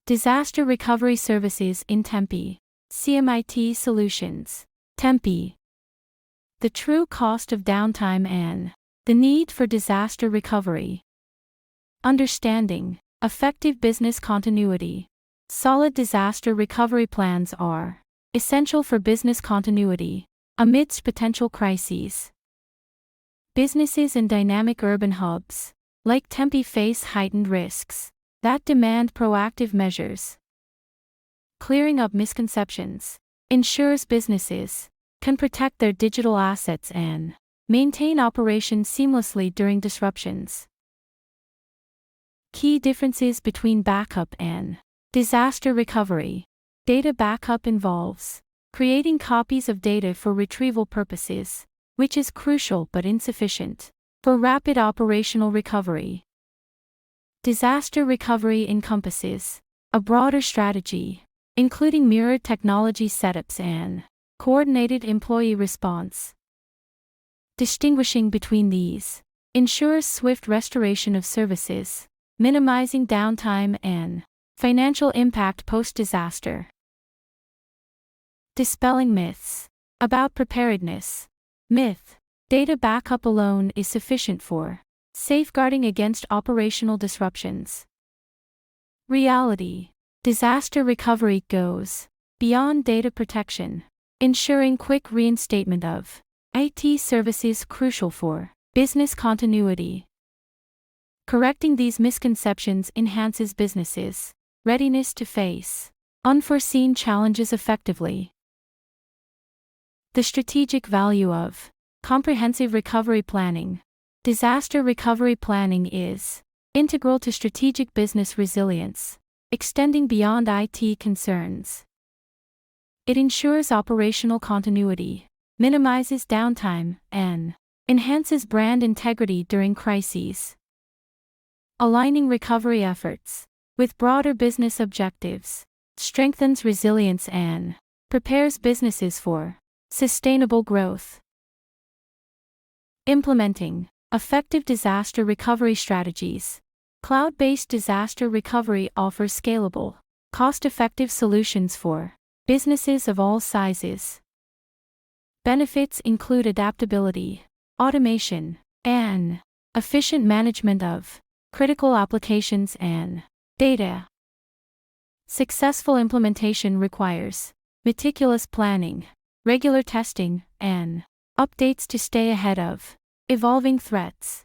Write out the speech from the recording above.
Disaster Recovery Services in Tempe. CMIT Solutions. Tempe. The true cost of downtime and the need for disaster recovery. Understanding effective business continuity. Solid disaster recovery plans are essential for business continuity amidst potential crises. Businesses in dynamic urban hubs, like Tempe, face heightened risks that demand proactive measures. Clearing up misconceptions ensures businesses can protect their digital assets and maintain operations seamlessly during disruptions. Key differences between backup and disaster recovery. Data backup involves creating copies of data for retrieval purposes, which is crucial but insufficient for rapid operational recovery. Disaster recovery encompasses a broader strategy, including mirrored technology setups and coordinated employee response. Distinguishing between these ensures swift restoration of services, minimizing downtime and financial impact post-disaster. Dispelling myths about preparedness. Myth: data backup alone is sufficient for safeguarding against operational disruptions. Reality: disaster recovery goes beyond data protection, ensuring quick reinstatement of IT services crucial for business continuity. Correcting these misconceptions enhances businesses' readiness to face unforeseen challenges effectively. The strategic value of comprehensive recovery planning. Disaster recovery planning is integral to strategic business resilience, extending beyond IT concerns. It ensures operational continuity, minimizes downtime, and enhances brand integrity during crises. Aligning recovery efforts with broader business objectives strengthens resilience and prepares businesses for sustainable growth. Implementing effective disaster recovery strategies. Cloud-based disaster recovery offers scalable, cost-effective solutions for businesses of all sizes. Benefits include adaptability, automation, and efficient management of critical applications and data. Successful implementation requires meticulous planning, regular testing, and updates to stay ahead of evolving threats.